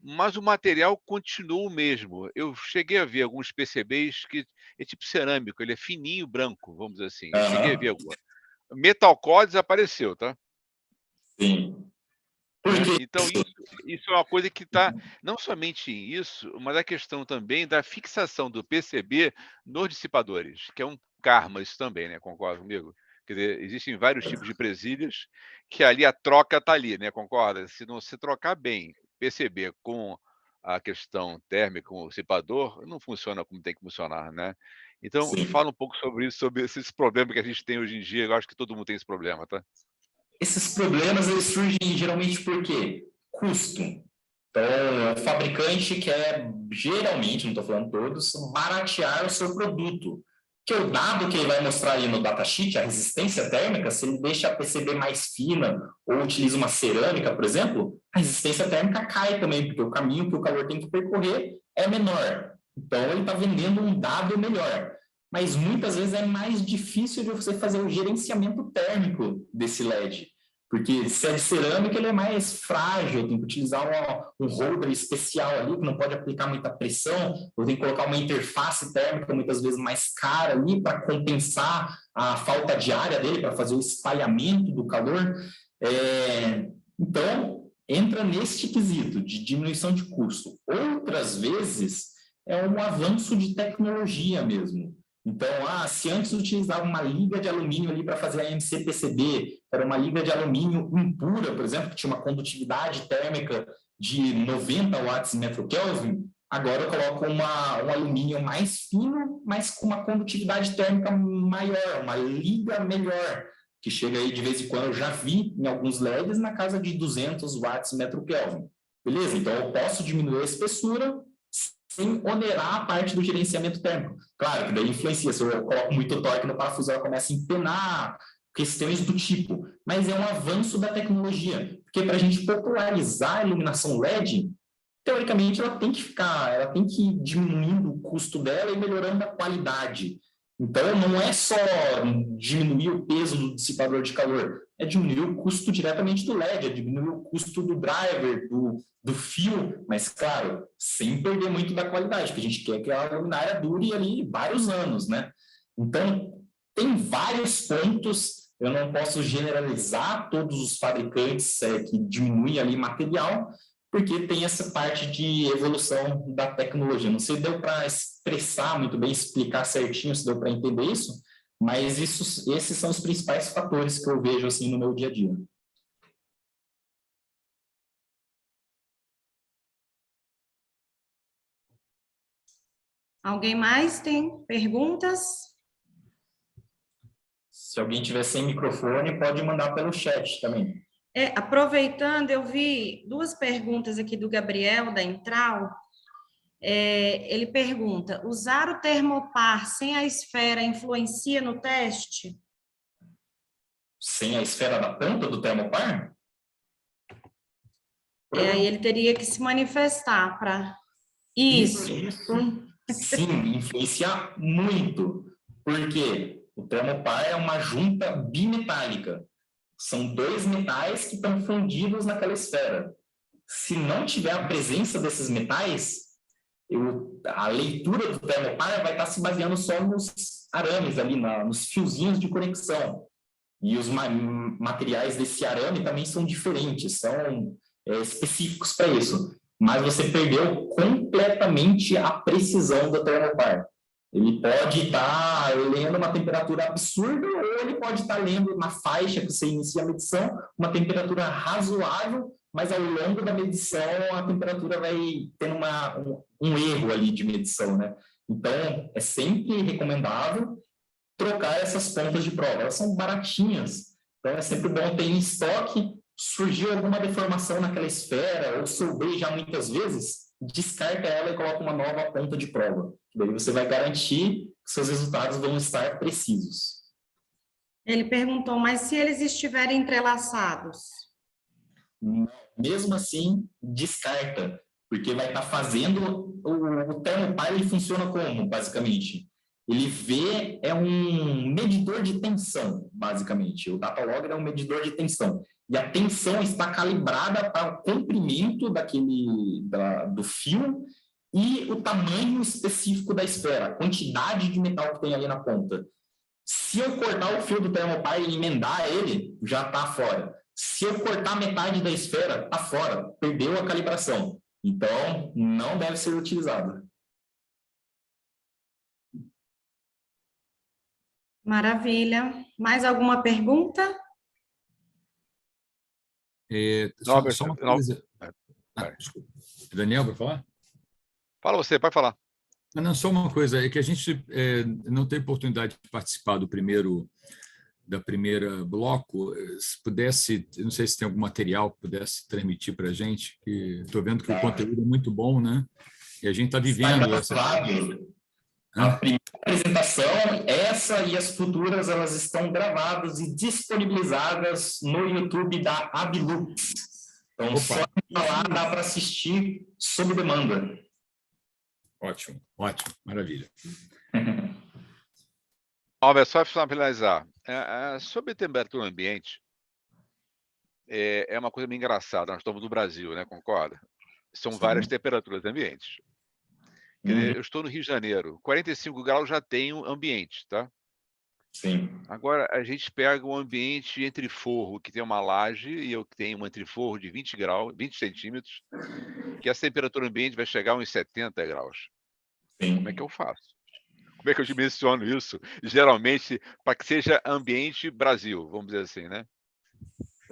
mas o material continua o mesmo. Eu cheguei a ver alguns PCBs que é tipo cerâmico, ele é fininho, branco, vamos dizer assim. Eu cheguei a ver alguma. Metalcore desapareceu, tá? Sim. Então, isso é uma coisa que está, não somente isso, mas a questão também da fixação do PCB nos dissipadores, que é um karma isso também, né? Concorda comigo? Quer dizer, existem vários tipos de presilhas que ali a troca está ali, né? Concorda? Se não se trocar bem PCB com a questão térmica, com o dissipador, não funciona como tem que funcionar, né? Então, fala um pouco sobre isso, sobre esses problemas que a gente tem hoje em dia. Eu acho que todo mundo tem esse problema, tá? Esses problemas eles surgem geralmente por quê? Custo. Então, o fabricante quer, geralmente, não estou falando todos, baratear o seu produto. Que o dado que ele vai mostrar ali no datasheet, a resistência térmica, se ele deixa a PCB mais fina ou utiliza uma cerâmica, por exemplo, a resistência térmica cai também, porque o caminho que o calor tem que percorrer é menor. Então, ele está vendendo um dado melhor. Mas muitas vezes é mais difícil de você fazer o gerenciamento térmico desse LED. Porque se é de cerâmica, ele é mais frágil, tem que utilizar um holder especial ali, que não pode aplicar muita pressão, ou tem que colocar uma interface térmica muitas vezes mais cara ali para compensar a falta de área dele, para fazer o espalhamento do calor. Então, entra neste quesito de diminuição de custo. Outras vezes, é um avanço de tecnologia mesmo. Então, se antes utilizava uma liga de alumínio ali para fazer a MCPCB, era uma liga de alumínio impura, por exemplo, que tinha uma condutividade térmica de 90 watts metro Kelvin, Agora eu coloco um alumínio mais fino, mas com uma condutividade térmica maior, uma liga melhor, que chega aí de vez em quando, eu já vi em alguns LEDs na casa de 200 watts metro Kelvin. Beleza? Então eu posso diminuir a espessura sem onerar a parte do gerenciamento térmico. Claro que daí influencia, se eu coloco muito torque no parafuso, ela começa a empenar, questões do tipo, mas é um avanço da tecnologia, porque para a gente popularizar a iluminação LED, teoricamente ela tem que ir diminuindo o custo dela e melhorando a qualidade. Então, não é só diminuir o peso do dissipador de calor, é diminuir o custo diretamente do LED, é diminuir o custo do driver, do fio, mas, claro, sem perder muito da qualidade, porque a gente quer que a luminária dure ali vários anos, né? Então, tem vários pontos, eu não posso generalizar todos os fabricantes que diminuem ali material, porque tem essa parte de evolução da tecnologia. Não sei se deu para expressar muito bem, explicar certinho, se deu para entender isso, mas esses são os principais fatores que eu vejo assim no meu dia a dia. Alguém mais tem perguntas? Se alguém tiver sem microfone, pode mandar pelo chat também. Aproveitando, eu vi duas perguntas aqui do Gabriel, da Intral. Ele pergunta, usar o termopar sem a esfera influencia no teste? Sem a esfera da ponta do termopar? Aí ele teria que se manifestar para... Isso. Sim, influencia muito, porque o termopar é uma junta bimetálica. São dois metais que estão fundidos naquela esfera. Se não tiver a presença desses metais, a leitura do termopar vai estar se baseando só nos arames ali, nos fiozinhos de conexão. E os materiais desse arame também são diferentes, são específicos para isso. Mas você perdeu completamente a precisão do termopar. Ele pode estar lendo uma temperatura absurda ou ele pode estar lendo na faixa que você inicia a medição, uma temperatura razoável, mas ao longo da medição a temperatura vai tendo um erro ali de medição, né? Então, é sempre recomendável trocar essas pontas de prova. Elas são baratinhas, então é sempre bom ter em estoque. Surgiu alguma deformação naquela esfera ou sobrei já muitas vezes, descarta ela e coloca uma nova ponta de prova. Daí você vai garantir que seus resultados vão estar precisos. Ele perguntou, mas se eles estiverem entrelaçados? Mesmo assim, descarta, porque vai estar fazendo... O termopar, ele funciona como, basicamente? Ele é um medidor de tensão, basicamente. O datalogger é um medidor de tensão. E a tensão está calibrada para o comprimento do fio e o tamanho específico da esfera, a quantidade de metal que tem ali na ponta. Se eu cortar o fio do termopar e emendar ele, já está fora. Se eu cortar metade da esfera, está fora, perdeu a calibração. Então, não deve ser utilizado. Maravilha. Mais alguma pergunta? Só uma coisa. Desculpa. Daniel, vai falar? Fala você, pode falar. Não, só uma coisa, é que a gente não teve oportunidade de participar da primeira bloco. Se pudesse, não sei se tem algum material que pudesse transmitir para a gente, que estou vendo que o conteúdo é muito bom, né? E a gente está vivendo essa... A primeira apresentação, essa e as futuras, elas estão gravadas e disponibilizadas no YouTube da Abilux. Então, só lá dá para assistir sob demanda. Ótimo, maravilha. Albert, só para finalizar. Sobre temperatura ambiente, é uma coisa meio engraçada. Nós estamos no Brasil, né? Concorda? São várias temperaturas ambientes. Quer dizer, eu estou no Rio de Janeiro, 45 graus já tem um ambiente, tá? Sim. Agora, a gente pega um ambiente entre forro, que tem uma laje, e eu tenho um entreforro de 20 graus, 20 centímetros, que essa temperatura ambiente vai chegar a uns 70 graus. Sim. Como é que eu faço? Como é que eu dimensiono isso? Geralmente, para que seja ambiente Brasil, vamos dizer assim, né?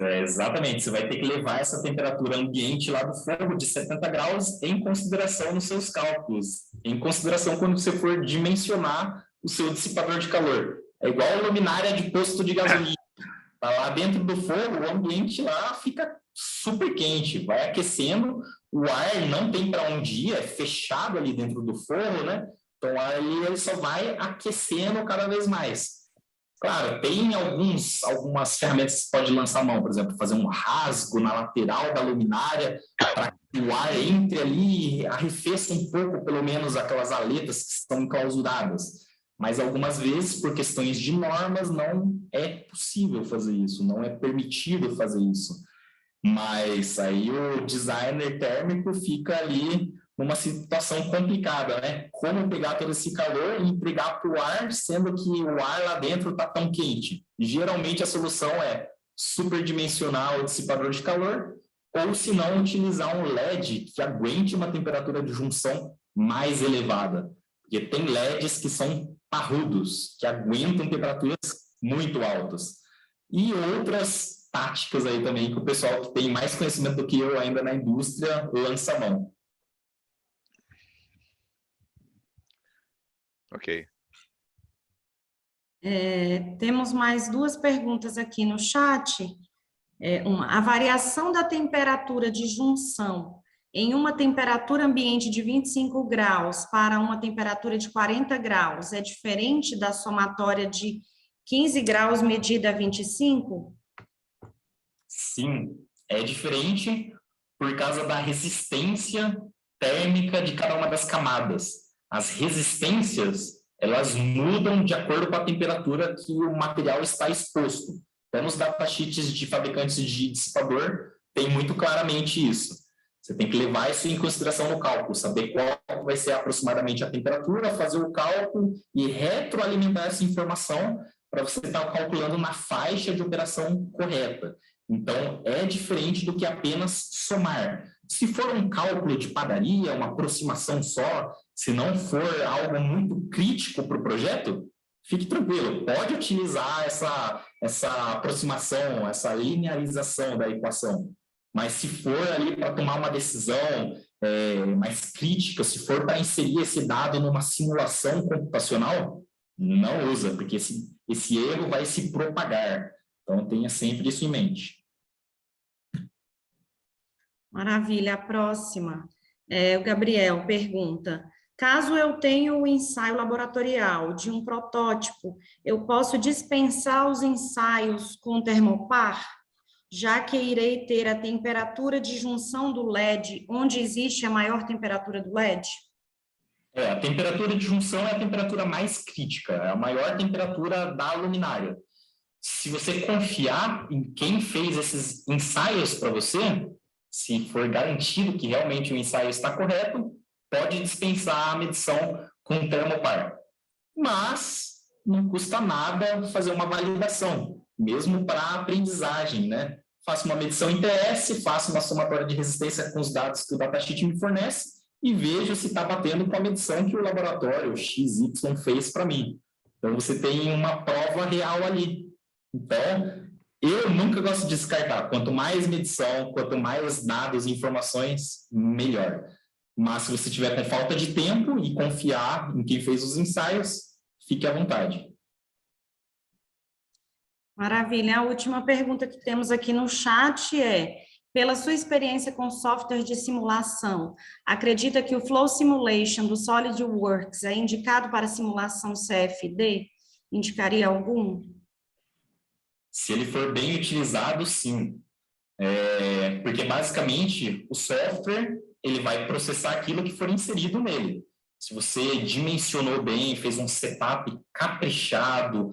Exatamente, você vai ter que levar essa temperatura ambiente lá do fogo de 70 graus em consideração nos seus cálculos, em consideração quando você for dimensionar o seu dissipador de calor. É igual a luminária de posto de gasolina. Tá lá dentro do fogo, o ambiente lá fica super quente, vai aquecendo, o ar não tem para onde ir, é fechado ali dentro do forno, né? Então o ar ali, ele só vai aquecendo cada vez mais. Claro, tem algumas ferramentas que você pode lançar a mão, por exemplo, fazer um rasgo na lateral da luminária para que o ar entre ali e arrefeça um pouco, pelo menos, aquelas aletas que estão enclausuradas. Mas algumas vezes, por questões de normas, não é possível fazer isso, não é permitido fazer isso. Mas aí o designer térmico fica ali numa situação complicada, né? Como pegar todo esse calor e entregar para o ar, sendo que o ar lá dentro está tão quente? Geralmente a solução é superdimensionar o dissipador de calor, ou se não, utilizar um LED que aguente uma temperatura de junção mais elevada. Porque tem LEDs que são parrudos, que aguentam temperaturas muito altas. E outras táticas aí também que o pessoal que tem mais conhecimento do que eu ainda na indústria lança a mão. Ok. Temos mais duas perguntas aqui no chat. A variação da temperatura de junção em uma temperatura ambiente de 25 graus para uma temperatura de 40 graus é diferente da somatória de 15 graus medida a 25? Sim, é diferente por causa da resistência térmica de cada uma das camadas. As resistências, elas mudam de acordo com a temperatura que o material está exposto. Então, nos datasheets de fabricantes de dissipador, tem muito claramente isso. Você tem que levar isso em consideração no cálculo, saber qual vai ser aproximadamente a temperatura, fazer o cálculo e retroalimentar essa informação para você estar calculando na faixa de operação correta. Então, é diferente do que apenas somar. Se for um cálculo de padaria, uma aproximação só, se não for algo muito crítico para o projeto, fique tranquilo, pode utilizar essa aproximação, essa linearização da equação. Mas se for ali para tomar uma decisão mais crítica, se for para inserir esse dado numa simulação computacional, não usa, porque esse erro vai se propagar. Então, tenha sempre isso em mente. Maravilha. A próxima. O Gabriel pergunta: caso eu tenha o ensaio laboratorial de um protótipo, eu posso dispensar os ensaios com termopar, já que irei ter a temperatura de junção do LED, onde existe a maior temperatura do LED? A temperatura de junção é a temperatura mais crítica, é a maior temperatura da luminária. Se você confiar em quem fez esses ensaios para você, se for garantido que realmente o ensaio está correto, pode dispensar a medição com termopar. Mas não custa nada fazer uma validação, mesmo para aprendizagem, né? Faço uma medição em TS, faço uma somatória de resistência com os dados que o datasheet me fornece e vejo se está batendo com a medição que o laboratório XY fez para mim. Então, você tem uma prova real ali. Então, eu nunca gosto de descartar. Quanto mais medição, quanto mais dados e informações, melhor. Mas se você tiver com falta de tempo e confiar em quem fez os ensaios, fique à vontade. Maravilha. A última pergunta que temos aqui no chat é: pela sua experiência com software de simulação, acredita que o Flow Simulation do SolidWorks é indicado para simulação CFD? Indicaria algum? Se ele for bem utilizado, sim. Porque, basicamente, o software ele vai processar aquilo que for inserido nele. Se você dimensionou bem, fez um setup caprichado,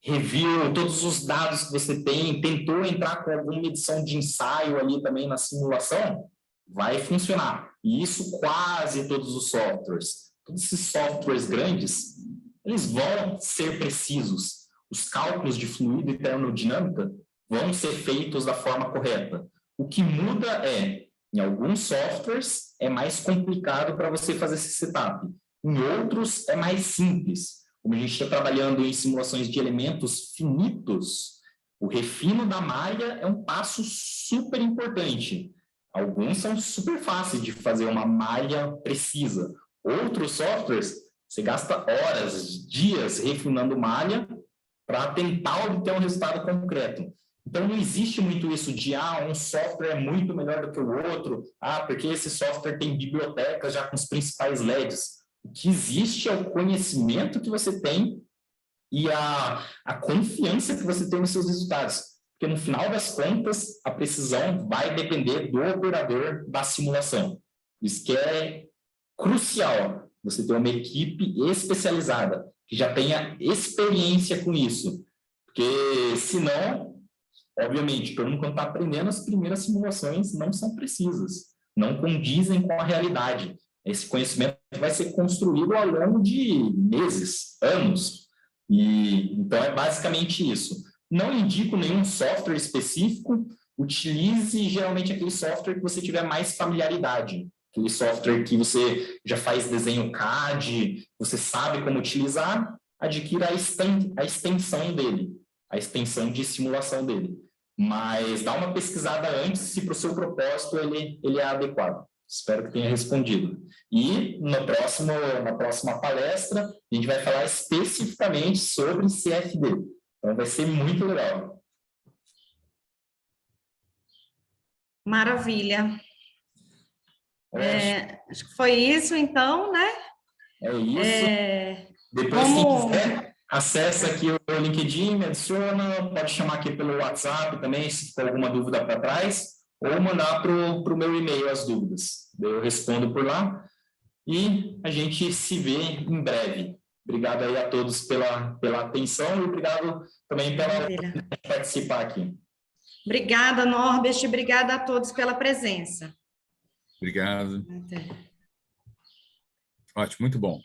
reviu todos os dados que você tem, tentou entrar com alguma medição de ensaio ali também na simulação, vai funcionar. E isso quase todos os softwares. Todos esses softwares grandes, eles vão ser precisos. Os cálculos de fluido e termodinâmica vão ser feitos da forma correta. O que muda em alguns softwares é mais complicado para você fazer esse setup. Em outros é mais simples. Como a gente está trabalhando em simulações de elementos finitos, O refino da malha é um passo super importante. Alguns são super fáceis de fazer uma malha precisa. Outros softwares, você gasta horas, dias refinando malha para tentar obter um resultado concreto. Então, não existe muito isso de, um software é muito melhor do que o outro, porque esse software tem bibliotecas já com os principais LEDs. O que existe é o conhecimento que você tem e a confiança que você tem nos seus resultados. Porque, no final das contas, a precisão vai depender do operador da simulação. Isso que é crucial, você ter uma equipe especializada, que já tenha experiência com isso. Porque, senão, obviamente, todo mundo quando está aprendendo, as primeiras simulações não são precisas, não condizem com a realidade. Esse conhecimento vai ser construído ao longo de meses, anos. Então, é basicamente isso. Não indico nenhum software específico, utilize geralmente aquele software que você tiver mais familiaridade. Aquele software que você já faz desenho CAD, você sabe como utilizar, adquira a extensão dele, a extensão de simulação dele. Mas dá uma pesquisada antes se para o seu propósito ele é adequado. Espero que tenha respondido. E na próxima palestra, a gente vai falar especificamente sobre CFD. Então, vai ser muito legal. Maravilha. Acho que foi isso, então, né? É isso. Depois, se quiser, acessa aqui o LinkedIn, me adiciona, pode chamar aqui pelo WhatsApp também, se for alguma dúvida para trás, ou mandar para o meu e-mail as dúvidas. Eu respondo por lá e a gente se vê em breve. Obrigado aí a todos pela atenção e obrigado também pela participar aqui. Obrigada, Norbert, obrigada a todos pela presença. Obrigado. Até. Ótimo, muito bom.